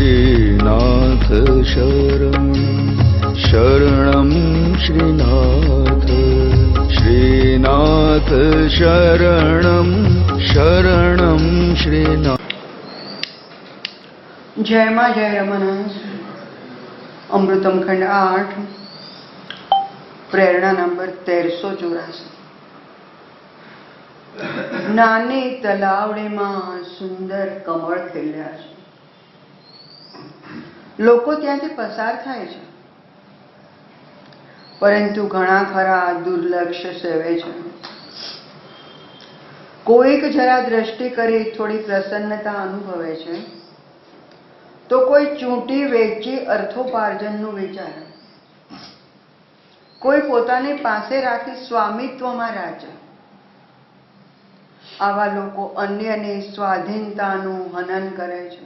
श्रीनाथ शरणं श्रीनाथ श्रीनाथ शरणं श्रीनाथ। जय माँ जय रमनाथ। अमृतम खंड 8 प्रेरणा नंबर 1384। નાની તલાવડીમાં સુંદર કમળ ખીલ્યા છે. લોકો ત્યાંથી પસાર થાય છે, પરંતુ ઘણા ખરા દુર્લક્ષ્ય સેવે છે. કોઈક જરા દ્રષ્ટિ કરી થોડી પ્રસન્નતા અનુભવે છે, તો કોઈ ચૂંટી વેચી અર્થોપાર્જનનું વિચારે, કોઈ પોતાની પાસે રાખી સ્વામિત્વમાં રાચે. આવા લોકો અન્યની સ્વાધીનતાનું હનન કરે છે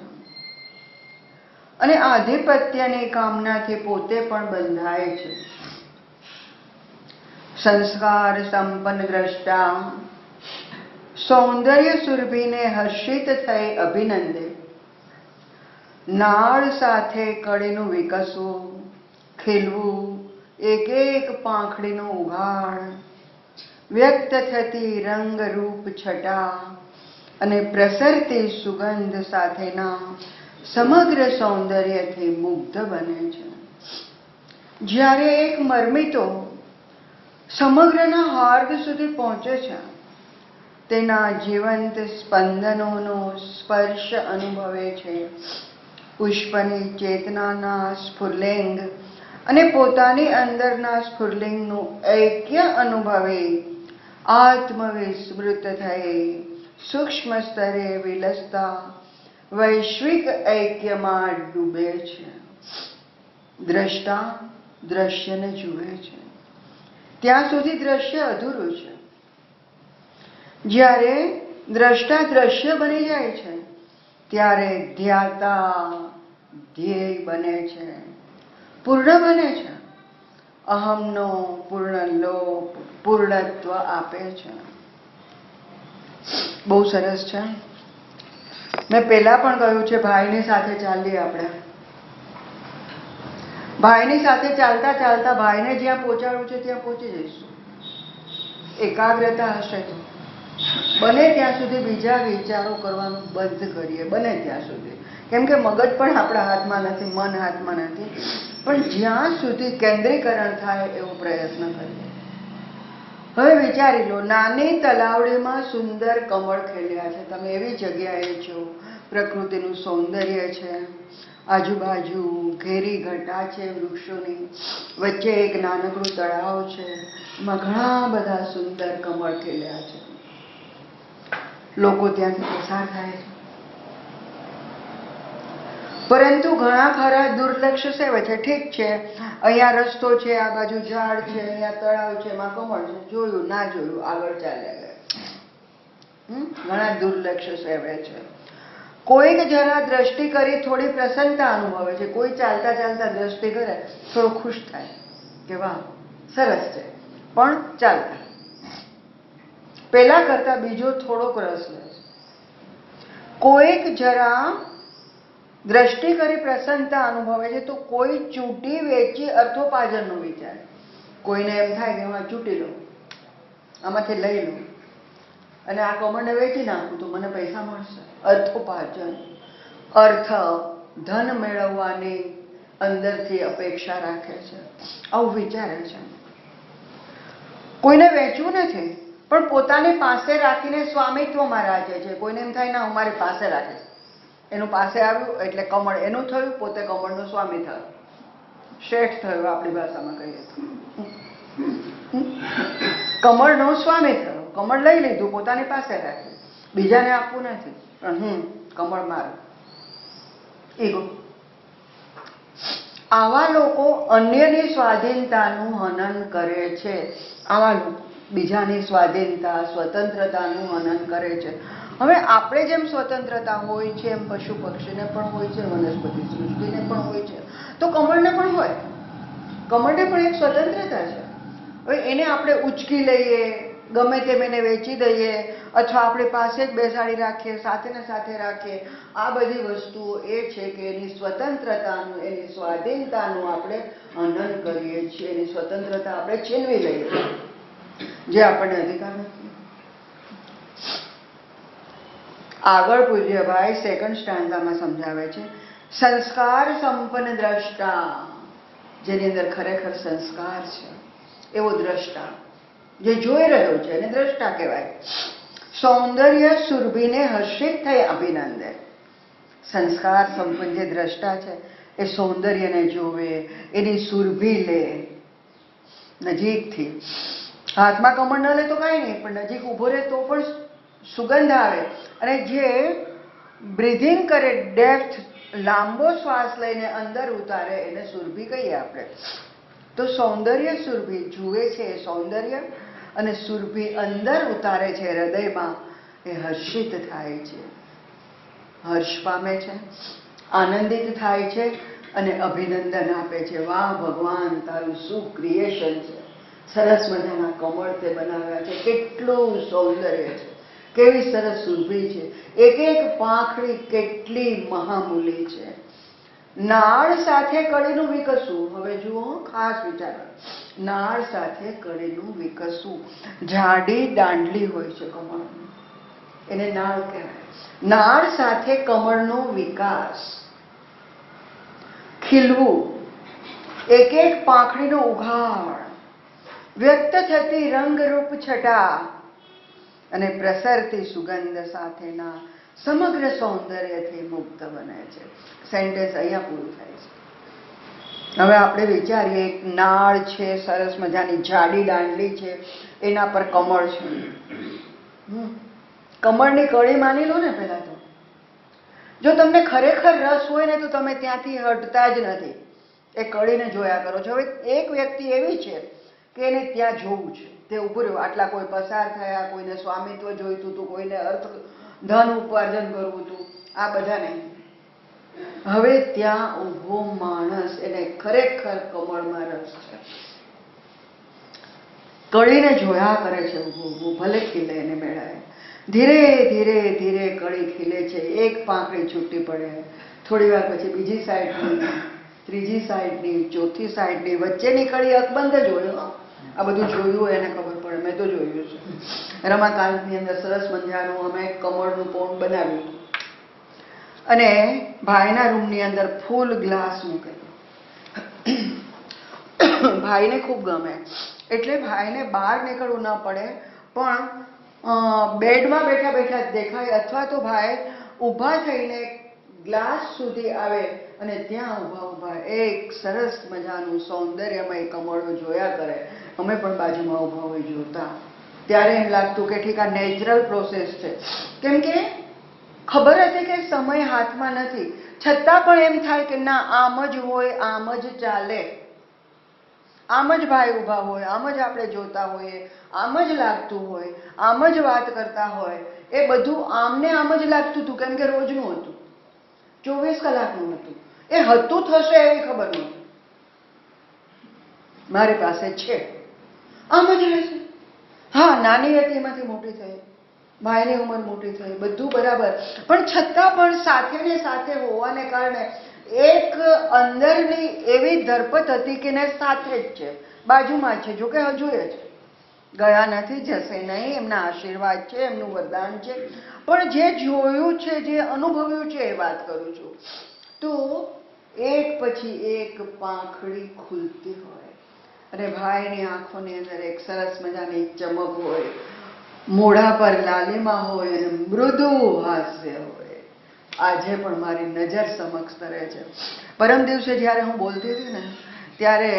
અને આધિપત્યની કામનાથી પોતે પણ બંધાય છે. સંસ્કાર સંપન્ન દ્રષ્ટા સૌંદર્ય સુરભીને હર્ષિત થઈ અભિનંદે. નાળ સાથે કળીનું વિકસવું, ખીલવું, એક એક પાંખડીનું ઉઘાડ, વ્યક્ત થતી રંગ રૂપ છટા અને પ્રસરતી સુગંધ સાથેના સમગ્ર સૌંદર્યથી મુગ્ધ બને છે. જ્યારે એક મર્મિતો સમગ્રના હાર્દ સુધી પહોંચે છે, તેના જીવંત સ્પંદનોનો સ્પર્શ અનુભવે છે, પુષ્પની ચેતનાના સ્ફુલ્લિંગ અને પોતાની અંદરના સ્ફુલ્લિંગનું ઐક્ય અનુભવે આત્મવિસ્મૃત થઈ સૂક્ષ્મ સ્તરે વિલસતા વૈશ્વિક ઐક્યમાં ડૂબે છે. દ્રષ્ટા દ્રશ્યને જુએ છે, ત્યાં સુધી દ્રશ્ય અધૂરું છે. જ્યારે દ્રષ્ટા દ્રશ્ય બની જાય છે, ત્યારે ધ્યાતા ધ્યેય બને છે, પૂર્ણ બને છે. અહમનો પૂર્ણ લોપ પૂર્ણત્વ આપે છે. બહુ સરસ છે. મેં પહેલા પણ કહ્યું છે, ભાઈની સાથે ચાલીએ. આપણે ભાઈની સાથે ચાલતા ચાલતા ભાઈને જ્યાં પહોંચાડવું છે ત્યાં પહોંચી જઈશું. એકાગ્રતા હશે તો. બને ત્યાં સુધી બીજા વિચારો કરવાનું બંધ કરીએ, બને ત્યાં સુધી. કેમ કે મગજ પણ આપણા હાથમાં નથી, મન હાથમાં નથી, પણ જ્યાં સુધી કેન્દ્રીકરણ થાય એવો પ્રયત્ન કરીએ. હવે વિચારી લો, નાની તલાવડીમાં સુંદર કમળ ખીલ્યા છે. તમે એવી જગ્યાએ છો, પ્રકૃતિનું સૌંદર્ય છે, આજુબાજુ ઘેરી ઘટા છે વૃક્ષોની, વચ્ચે એક નાનકડું તળાવ છે, એમાં ઘણા બધા સુંદર કમળ ખીલ્યા છે. લોકો ત્યાંથી પસાર થાય છે, પરંતુ ઘણા ખરા દુર્લક્ષ્ય સેવે છે. ઠીક છે, અહીંયા રસ્તો છે, આ બાજુ ઝાડ છે, અહીંયા તળાવ છે, એમાં કમળ છે, જોયું ના જોયું, આગળ ચાલ્યા ગયા. ઘણા દુર્લક્ષ્ય સેવે છે. કોઈક જરા દ્રષ્ટિ કરી થોડી પ્રસન્નતા અનુભવે છે. કોઈ ચાલતા ચાલતા દ્રષ્ટિ કરે, થોડો ખુશ થાય કે વાહ સરસ છે, પણ ચાલતા પેલા કરતા બીજો થોડોક રસ લે છે. કોઈક જરા દ્રષ્ટિ કરી પ્રસન્નતા અનુભવે છે, તો કોઈ ચૂંટી વેચી અર્થોપાર્જનનું વિચારે. કોઈને એમ થાય કે એમાં ચૂંટી લો, આમાંથી લઈ લો અને આ કમળને વેચી નાખું તો મને પૈસા મળશે. અર્થોપાર્જન, અર્થ, ધન મેળવવાની અંદરથી અપેક્ષા રાખે છે, આવું વિચારે છે. કોઈને વેચવું નથી, પણ પોતાની પાસે રાખીને સ્વામિત્વમાં રાખે છે. કોઈને એમ થાય ના, હું મારી પાસે રાખીશ. એનું પાસે આવ્યું એટલે કમળ એનું થયું, પોતે કમળનું સ્વામી થયું, શેઠ થયું. આપણી ભાષામાં કહીએ તો કમળનો સ્વામી થયો. કમળ લઈ લીધું, પોતાની પાસે રાખ્યું, બીજાને આપવું નથી, પણ કમળ મારું. ઈગો. આવા લોકો અન્યની સ્વાધીનતાનું હનન કરે છે. આવા લોકો બીજાની સ્વાધીનતા, સ્વતંત્રતાનું હનન કરે છે. હવે આપણે જેમ સ્વતંત્રતા હોય છે એમ પશુ પક્ષીને પણ હોય છે, વનસ્પતિ સૃષ્ટિને પણ હોય છે, તો કમળને પણ હોય. કમળને પણ એક સ્વતંત્રતા છે. હવે એને આપણે ઉચકી લઈએ, ગમે તેમ એને વેચી દઈએ અથવા આપણી પાસે જ બેસાડી રાખીએ, સાથે ને સાથે રાખીએ. આ બધી વસ્તુઓ એ છે કે એની સ્વતંત્રતાનું, એની સ્વાધીનતાનું આપણે હનન કરીએ છીએ. એની સ્વતંત્રતા આપણે છીનવી લઈએ જે આપણને અધિકાર નથી. આગળ પૂજ્યભાઈ સેકન્ડ સ્ટાન્ઝામાં સમજાવે છે, સંસ્કાર સંપન્ન દ્રષ્ટા, જેની અંદર ખરેખર સંસ્કાર છે એવો દ્રષ્ટા, જે જોઈ રહ્યો છે એને દ્રષ્ટા કહેવાય. સૌંદર્ય સુરભીને હર્ષિત થઈ અભિનંદે. સંસ્કાર સંપન્ન જે દ્રષ્ટા છે એ સૌંદર્યને જોવે, એની સુરભી લે નજીકથી. હાથમાં કમળ ન લે તો કાંઈ નહીં, પણ નજીક ઊભો રહે તો પણ સુગંધ આવે. અને જે બ્રીધિંગ કરે, ડેપ્થ, લાંબો શ્વાસ લઈને અંદર ઉતારે એને સુરભી કહીએ આપણે. તો સૌંદર્ય સુરભી જુએ છે એ સૌંદર્ય, અને સુરભી અંદર ઉતારે છે હૃદયમાં, એ હર્ષિત થાય છે, હર્ષ પામે છે, આનંદિત થાય છે અને અભિનંદન આપે છે. વાહ ભગવાન, તારું શું ક્રિએશન છે, સરસ મજાના કમળ તે બનાવ્યા છે, કેટલું સૌંદર્ય છે, કેવી સરસ સુરભી છે, એક એક પાંખડી કેટલી મહામૂલી છે. નાળ સાથે કળીનું વિકસવું. હવે જુઓ, ખાસ વિચારો, નાળ સાથે કળીનું વિકસવું. જાડી દાંડલી હોય છે કમળની, એને નાળ કહેવાય. નાળ સાથે કમળનો વિકાસ, ખીલવું, એક એક પાંખડીનો ઉઘાડ, વ્યક્ત થતી રંગરૂપ છટા અને પ્રસરતી સુગંધ સાથેના સમગ્ર સૌંદર્યથી મુક્ત બને છે. સેન્ટેન્સ અહીંયા પૂરું થાય છે. હવે આપણે વિચારીએ, એક નાળ છે, સરસ મજાની જાડી દાંડલી છે, એના પર કમળ છે. કમળની કળી માની લો ને પહેલા તો. જો તમને ખરેખર રસ હોય ને તો તમે ત્યાંથી હટતા જ નથી, એ કળીને જોયા કરો છો. હવે એક વ્યક્તિ એવી છે કે એને ત્યાં જોવું છે, તે ઉભું રહ્યું. આટલા કોઈ પસાર થયા, કોઈને સ્વામિત્વ જોઈતું હતું, કોઈને અર્થ ધન ઉપાર્જન કરવું હતું, આ બધા નહીં. હવે ત્યાં ઊભો માણસ, એને ખરેખર કમળમાં રસ છે, કળીને જોયા કરે છે ઊભું ઊભું, ભલે ખીલે એને મેળાએ. ધીરે ધીરે ધીરે કળી ખીલે છે, એક પાંખડી છૂટી પડે, થોડી વાર પછી બીજી સાઈડની, ત્રીજી સાઈડની, ચોથી સાઈડની, વચ્ચેની કળી અકબંધ જ હોય. આ બધું જોયું હોય એને ખબર પડે, મેં તો જોયું છે. રમાકાંતની અંદર સરસ મજાનું અમે કમળનું પોણ બનાવ્યું અને ભાઈના રૂમની અંદર ફૂલ ગ્લાસ મૂકેલો. ભાઈને ખૂબ ગમે એટલે ભાઈને બહાર નીકળવું ન પડે, પણ બેડમાં બેઠા બેઠા જ દેખાય, અથવા તો ભાઈ ઊભા થઈને ગ્લાસ સુધી આવે અને ત્યાં ઊભા ઊભા એક સરસ મજાનું સૌંદર્યમય કમળો જોયા કરે. અમે પણ બાજુમાં ઊભા હોય જોતા. ત્યારે એમ લાગતું કે ઠીક, આ નેચરલ પ્રોસેસ છે. કેમ કે ખબર હતી કે સમય હાથમાં નથી, છતાં પણ એમ થાય કે ના, આમ જ હોય, આમ જ ચાલે, આમ જ ભાઈ ઊભા હોય, આમ જ આપણે જોતા હોઈએ, આમ જ લાગતું હોય, આમ જ વાત કરતા હોય. એ બધું આમને આમ જ લાગતું હતું, કેમ કે રોજનું હતું, 24 કલાકનું હતું. એ હતું થશે એવી ખબર નહોતી. મારી પાસે છે, આમ જ રહેશે. હા, નાની હતી એમાંથી મોટી થઈ, ભાઈની ઉંમર મોટી થઈ, બધું બરાબર, પણ છતાં પણ સાથે ને સાથે હોવાને કારણે એક અંદરની એવી ધરપત હતી કે ને સાથે જ છે, બાજુમાં છે. જોકે હજુ એ છે, ગયા નથી, જશે નહીં, એમના આશીર્વાદ છે, એમનું વરદાન છે. પણ જે જોયું છે, જે અનુભવ્યું છે એ વાત કરું છું. તો એક પછી એક પાંખડી ખુલતી હોય અને ભાઈની આંખોની અંદર એક સરસ મજાની ચમક હોય, મોઢા પર લાલીમા હોય અને મૃદુ હાસ્ય હોય. આજે પણ મારી નજર સમક્ષ તરે છે. પરમ દિવસે જ્યારે હું બોલતી હતી ને ત્યારે,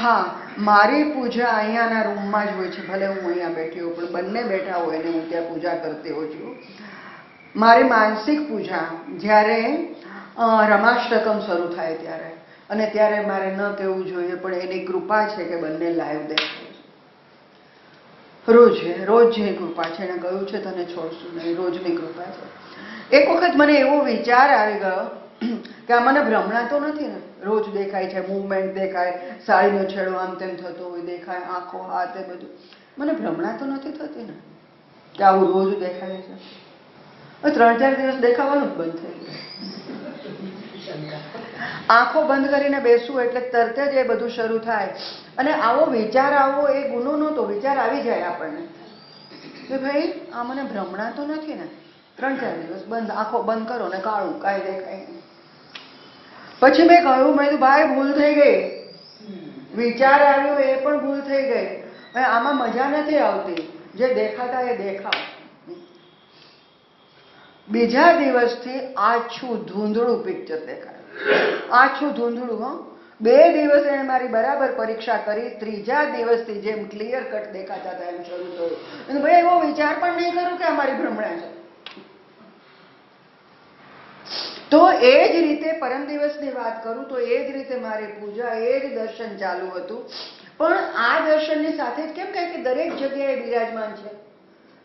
હા, મારી પૂજા અહીંયાના રૂમમાં જ હોય છે. ભલે હું અહીંયા બેઠી હોઉં, પણ બંને બેઠા હોય ને હું ત્યાં પૂજા કરતી હોઉં છું. મારી માનસિક પૂજા જ્યારે રમાષ્ટકમ શરૂ થાય ત્યારે, અને ત્યારે મારે ન કહેવું જોઈએ પણ એની કૃપા છે કે બંને લાઈવ દેખાય છે. રોજની કૃપા છે. એને કહ્યું છે તને છોડશું નહીં, રોજની કૃપા છે. એક વખત મને એવો વિચાર આવી ગયો કે આ મને ભ્રમણા તો નથી ને, રોજ દેખાય છે, મૂવમેન્ટ દેખાય, સાડીનો છેડો આમ તેમ થતો હોય દેખાય, આંખો, હાથ, એ બધું. મને ભ્રમણા તો નથી થતી ને કે આવું રોજ દેખાય છે. 3-4 દિવસ દેખાવાનું જ બંધ થઈ ગયું. આંખો બંધ કરીને બેસવું એટલે તરત જ એ બધું શરૂ થાય. અને આવો વિચાર આવવો એ ગુનો નહોતો. વિચાર આવી જાય આપણને કે ભાઈ આ મને ભ્રમણા તો નથી ને. 3-4 દિવસ બંધ, આંખો બંધ કરો ને કાળું કાંઈ દેખાય નહીં. પછી મેં કહ્યું, મેં કીધું ભાઈ ભૂલ થઈ ગઈ. વિચાર આવ્યો એ પણ ભૂલ થઈ ગઈ. આમાં મજા નથી આવતી. જે દેખાતા એ દેખાવ. બીજા દિવસથી આછું ધૂંધળું પિક્ચર દેખાય. આછું ધૂંધળું. 2 દિવસ એને મારી બરાબર પરીક્ષા કરી. 3જા દિવસથી જેમ ક્લિયર કટ દેખાતા હતા એમ શરૂ થયું. અને ભાઈ એવો વિચાર પણ નહીં કરું કે અમારી ભ્રમણા છે. તો એ જ રીતે પરમ દિવસની વાત કરું તો એ જ રીતે મારી પૂજા, એ જ દર્શન ચાલુ હતું. પણ આ દર્શનની સાથે જ કેમ કહે કે દરેક જગ્યાએ બિરાજમાન છે.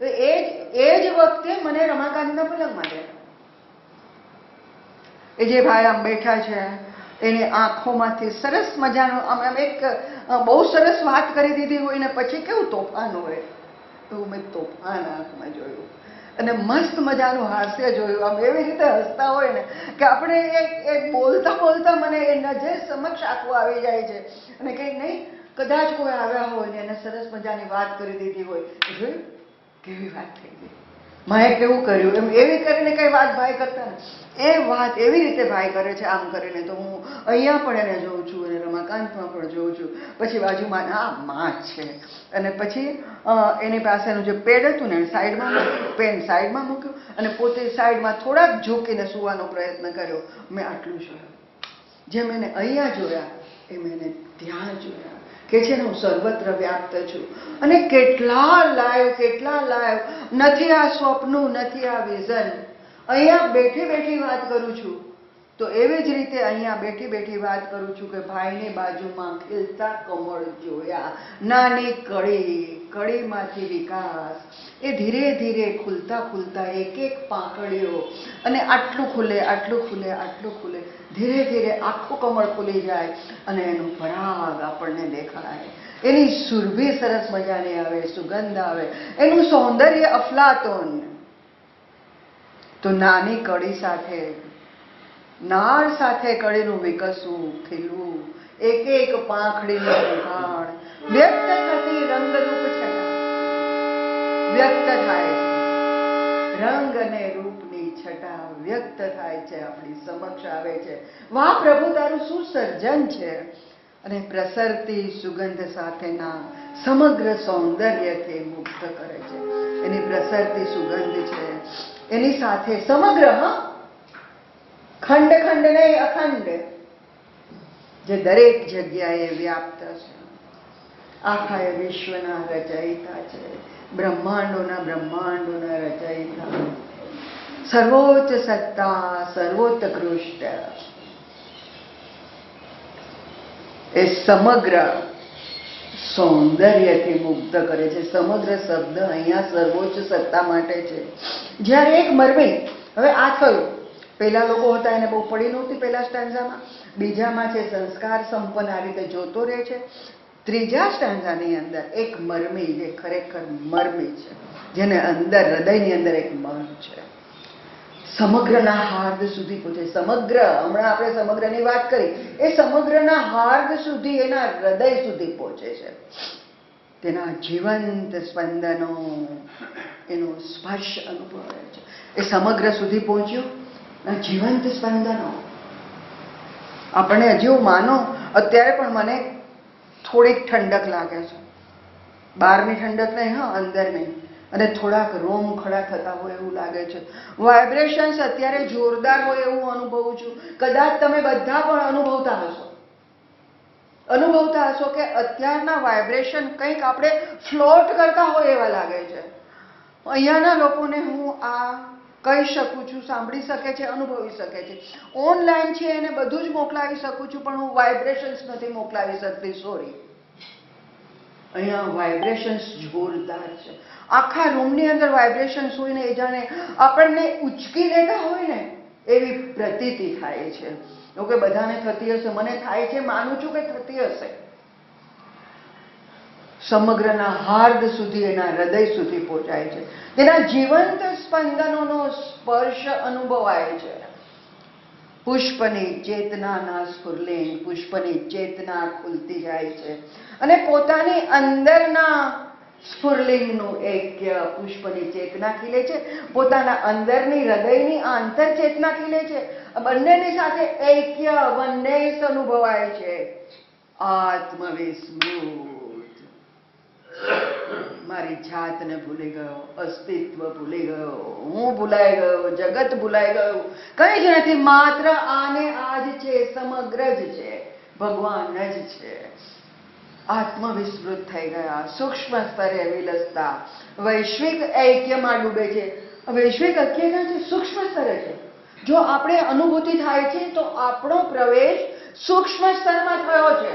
એ જ વખતે મને રમાકાંતના પલંગમાં દેખાય. એ જે ભાઈ આમ બેઠા છે એને આંખોમાંથી સરસ મજાનો આમ એક બહુ સરસ વાત કરી દીધી હોય ને પછી કેવું તોફાન હોય એવું મેં તોફાન આંખમાં જોયું. અને મસ્ત મજાનું હાસ્ય જોયું. આમ એવી રીતે હસતા હોય ને કે આપણે એક બોલતા બોલતા મને એ નજર સમક્ષ આંખો આવી જાય છે. અને કંઈક નહીં કદાચ કોઈ આવ્યા હોય ને એને સરસ મજાની વાત કરી દીધી હોય. જોયું કેવી વાત થઈ ગઈ. માએ કેવું કર્યું એમ એવી કરીને કઈ વાત ભાઈ કરતા ને એ વાત એવી રીતે ભાઈ કરે છે આમ કરીને. તો હું અહીંયા પણ એને જોઉં છું અને રમાકાંતમાં પણ જોઉં છું. પછી બાજુમાં માં છે અને પછી એની પાસેનું જે પેડ હતું ને સાઈડમાં પેન સાઈડમાં મૂક્યું અને પોતે સાઈડમાં થોડાક ઝૂકીને સુવાનો પ્રયત્ન કર્યો. મેં આટલું જોયું. જેમ એને અહીંયા જોયા એમ એને ત્યાં જોયા કે છે ને હું સર્વત્ર વ્યાપ્ત છું. અને કેટલા લાઈવ નથી આ સ્વપ્નું, નથી આ વિઝન. અહીંયા બેઠી બેઠી વાત કરું છું તો એવી જ રીતે અહીંયા બેઠી બેઠી વાત કરું છું કે ભાઈની બાજુમાં ખીલતા કમળ જોયા. નાની કળીમાંથી વિકાસ. એ ધીરે ધીરે ખુલતા ખુલતા એક એક પાંખડીઓ અને આટલું ખુલે આટલું ખુલે આટલું ખુલે. ધીરે ધીરે આખું કમળ ખુલી જાય અને એનું પરાગ આપણને દેખાય. એની સુરભી સરસ મજાની આવે, સુગંધ આવે, એનું સૌંદર્ય અફલાતોન. તો નાની કળી સાથે નાળ સાથે કળીનું વિકસવું, ખીલવું, એક એક પાંખડીનું ઉઘાડ, વ્યક્ત થતી રંગરૂપ છટા વ્યક્ત થાય છે. રંગ અને રૂપની છટા વ્યક્ત થાય છે, આપણી સમક્ષ આવે છે. વાહ પ્રભુ તારું શું સર્જન છે. અને પ્રસરતી સુગંધ સાથેના સમગ્ર સૌંદર્યથી મુગ્ધ કરે છે. એની પ્રસરતી સુગંધ છે એની સાથે સમગ્ર ખંડ ખંડ નહીં અખંડ જે દરેક જગ્યાએ વ્યાપ્ત છે. આખા એ વિશ્વના રચયિતા છે. બ્રહ્માંડોના રચયિતા. સર્વોચ્ચ સત્તા, સર્વોત્કૃષ્ટ. એ સમગ્ર સૌંદર્યથી મુગ્ધ કરે છે. સમગ્ર શબ્દ અહીંયા સર્વોચ્ચ સત્તા માટે છે. જ્યારે એક મરમી, હવે આ થયું, પહેલા લોકો હતા એને બહુ પડી નહોતી પહેલા સ્ટાન્ઝામાં. બીજામાં છે સંસ્કાર સંપન્ન આ રીતે જોતો રહે છે. 3જા સ્ટાન્ઝાની અંદર એક મરમી જે ખરેખર મરમી છે, જેને અંદર હૃદયની અંદર એક મન છે. સમગ્રના હાર્દ સુધી પહોંચે. સમગ્ર, હમણાં આપણે સમગ્રની વાત કરી, એ સમગ્રના હાર્દ સુધી, એના હૃદય સુધી પહોંચે છે. તેના જીવંત સ્પંદનો, એનો સ્પર્શ અનુભવે છે. એ સમગ્ર સુધી પહોંચ્યું. જીવંત સ્પંદનો આપણે હજુ માનો અત્યારે પણ મને થોડીક ઠંડક લાગે છે. બહારની ઠંડક નહીં, અંદર નહીં. અને થોડાક રોમ ખડા થતા હોય એવું લાગે છે. વાઇબ્રેશન્સ અત્યારે જોરદાર હોય એવું અનુભવું છું. કદાચ તમે બધા પણ અનુભવતા હશો કે અત્યારના વાઇબ્રેશન કંઈક આપણે ફ્લોટ કરતા હોય એવા લાગે છે. અહીંયાના લોકોને હું આ કહી શકું છું, સાંભળી શકે છે, અનુભવી શકે છે. ઓનલાઈન છે એને બધું જ મોકલાવી શકું છું પણ હું વાઇબ્રેશન્સ નથી મોકલાવી શકતી. સોરી. અહીંયા વાઇબ્રેશન્સ જોરદાર છે. આખા રૂમની અંદર વાઇબ્રેશન્સ હોય ને એ જાણે આપણને ઉચકી લેતા હોય ને એવી પ્રતીતિ થાય છે. એવું કે બધાને થતી હશે, મને થાય છે, માનું છું કે થતી હશે. સમગ્રના હાર્દ સુધી, એના હૃદય સુધી પહોંચાય છે. તેના જીવંત સ્પંદનોનો સ્પર્શ અનુભવાય છે. પુષ્પની ચેતનાના સ્ફુરલિંગ, પુષ્પની ચેતના ખુલતી જાય છે અને પોતાની અંદરના સ્ફુરલિંગનું એકય, પુષ્પની ચેતના ખીલે છે, પોતાના અંદરની હૃદયની આંતર ચેતના ખીલે છે. બંનેની સાથે એકય, વનનેસ અનુભવાય છે. આત્મવિસ્મૃત, મારી જાતને ભૂલી ગયો, અસ્તિત્વ ભૂલી ગયો, હું ભૂલાઈ ગયો, જગત ભૂલાઈ ગયું, કંઈ જ નથી, માત્ર આને આ જ છે, સમગ્ર જ છે, ભગવાન જ છે. આત્મવિસ્મૃત થઈ ગયા, સૂક્ષ્મ સ્તરે વિલસતા, વૈશ્વિક ઐક્યમાં ડૂબે છે. વૈશ્વિક ઐક્ય ક્યાં છે? સૂક્ષ્મ સ્તરે છે. જો આપણે અનુભૂતિ થાય છે તો આપણો પ્રવેશ સૂક્ષ્મ સ્તરમાં થયો છે.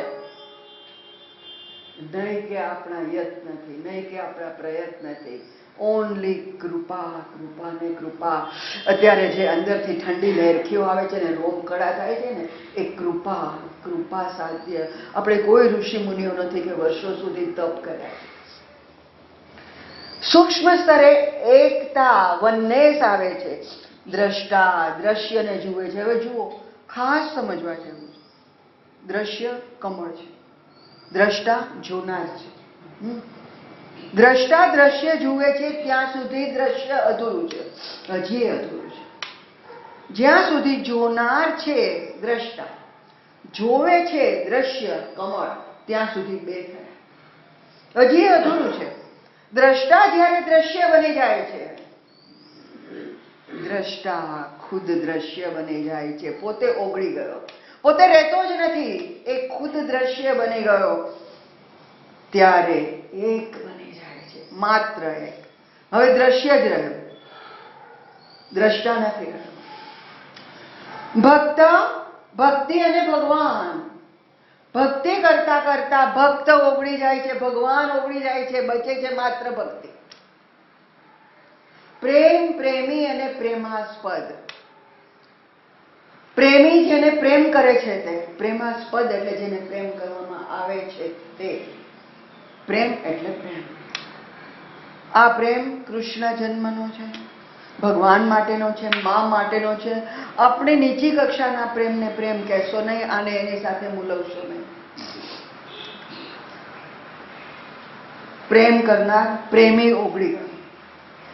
નહીં કે આપણા યત્નથી, નહીં કે આપણા પ્રયત્નથી, ઓનલી કૃપા, કૃપા ને કૃપા. અત્યારે જે અંદરથી ઠંડી લહેરખીઓ આવે છે ને, રોમ કડા થાય છે ને, એ કૃપા, કૃપા સાધ્ય. આપણે કોઈ ઋષિ મુનિઓ નથી કે વર્ષો સુધી તપ કર્યા. સૂક્ષ્મ સ્તરે એકતા, વનનેસ આવે છે. દ્રષ્ટા દ્રશ્યને જુએ છે. હવે જુઓ, ખાસ સમજવા જેવું છે. દ્રશ્ય કમળ છે, દ્રષ્ટા જોનાર છે. દ્રષ્ટા દ્રશ્ય જુએ છે ત્યાં સુધી દ્રશ્ય અધૂરું છે, હજી અધૂરું છે. જ્યાં સુધી જોનાર છે દ્રષ્ટા, જોવે છે દ્રશ્ય કમળ, ત્યાં સુધી બે થયા, હજી અધૂરું છે. દ્રષ્ટા જ્યારે દ્રશ્ય બની જાય છે, દ્રષ્ટા ખુદ દ્રશ્ય બની જાય છે. પોતે ઓગળી ગયો, પોતે રહેતો જ નથી, એ ખુદ દ્રશ્ય બની ગયો. ત્યારે એક બની જાય છે, માત્ર એક. હવે દ્રશ્ય જ રહ્યો, દ્રષ્ટા નથી રહ્યો. ભક્ત, ભક્તિ અને ભગવાન, ભક્તિ કરતા કરતા ભક્ત ઓગળી જાય છે, ભગવાન ઓગળી જાય છે, બચે છે માત્ર ભક્તિ. પ્રેમ, પ્રેમી અને પ્રેમાસ્પદ. પ્રેમી જેને પ્રેમ કરે છે તે, પ્રેમાસ્પદ એટલે જેને પ્રેમ કરવામાં આવે છે તે. પ્રેમ એટલે પ્રેમ. આ પ્રેમ કૃષ્ણ જન્મનો છે, ભગવાન માટેનો છે, મા માટેનો છે. આપણે નીચી કક્ષાના પ્રેમને પ્રેમ કહેશો નહીં, આને એની સાથે મૂલવશો નહીં. પ્રેમ કરનાર પ્રેમી ઓગળી ગયો,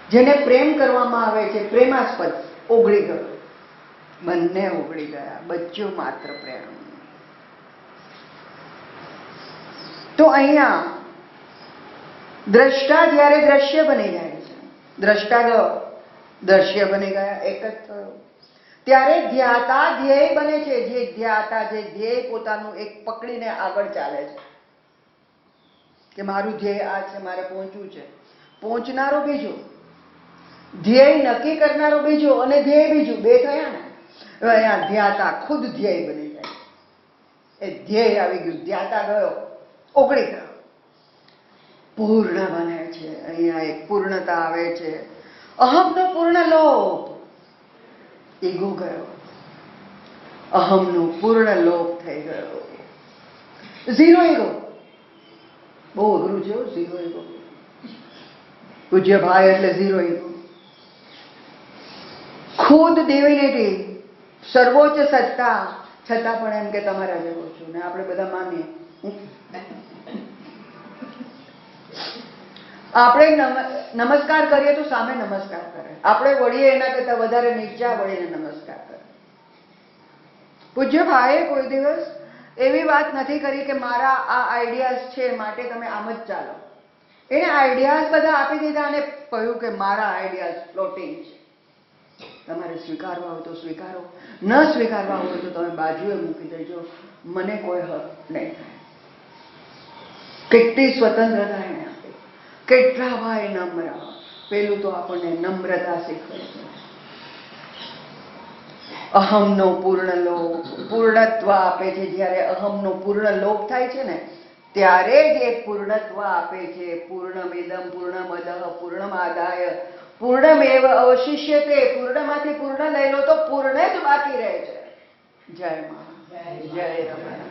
જેને પ્રેમ કરવામાં આવે છે પ્રેમાસ્પદ ઓગળી ગયો. બંને ઓગળી ગયા, બચ્યો માત્ર પ્રેમ. તો અહીંયા દ્રષ્ટા જ્યારે દ્રશ્ય બની જાય છે, દ્રષ્ટા ગયો, દ્રશ્ય બની ગયા, એક જ થયો. ત્યારે ધ્યાતા ધ્યેય બને છે. જે ધ્યાતા, જે ધ્યેય પોતાનું એક પકડીને આગળ ચાલે છે કે મારું ધ્યેય આ છે, મારે પહોંચવું છે. પહોંચનારો બીજો, ધ્યેય નક્કી કરનારો બીજો અને ધ્યેય બીજું, બે થયા ને. હવે અહીંયા ધ્યાતા ખુદ ધ્યેય બની જાય. એ ધ્યેય આવી ગયું, ધ્યાતા ગયો, ઓગળી ગયો, પૂર્ણ બને છે. અહીંયા એક પૂર્ણતા આવે છે. અહમનો પૂર્ણ લોપ, ઈગો ગયો, અહમનો પૂર્ણ લોપ થઈ ગયો. ઝીરો ઈગો, બહુ અઘરું છે ઝીરો ઈગો. પૂજ્ય ભાઈ એટલે ઝીરો ઈગો. ખુદ ડિવિનિટી, સર્વોચ્ચ સત્તા, છતાં પણ એમ કે તમારા જેવો છું ને આપણે બધા માનીએ. આપણે નમસ્કાર કરીએ તો સામે નમસ્કાર કરે, આપણે વળીએ એના કરતા વધારે નીચા વળીને નમસ્કાર કરે. પૂજ્ય ભાઈએ કોઈ દિવસ એવી વાત નથી કરી કે મારા આ આઈડિયાઝ છે માટે તમે આમ જ ચાલો. એને આઈડિયાઝ બધા આપી દીધા અને કહ્યું કે મારા આઈડિયાઝ ફ્લોટિંગ છે, તમારે સ્વીકારવા હોય તો સ્વીકારો, ન સ્વીકારવા હોય તો તમે બાજુએ મૂકી દેજો, મને કોઈ હક નહીં થાય. કેટલી સ્વતંત્રતા એને આપી, કેટલા ભાઈ નમ્ર. પેલું તો આપણને નમ્રતા શીખવે છે. અહમનો પૂર્ણ લોપ, પૂર્ણત્વ આપે છે. જ્યારે અહમનો પૂર્ણ લોપ થાય છે ને ત્યારે જ એ પૂર્ણત્વ આપે છે. પૂર્ણમિદં પૂર્ણમદઃ પૂર્ણમાદાય પૂર્ણમેવ અવશિષ્યતે. પૂર્ણમાંથી પૂર્ણ લઈ લો તો પૂર્ણ જ બાકી રહે છે. જય મા, જય રમા.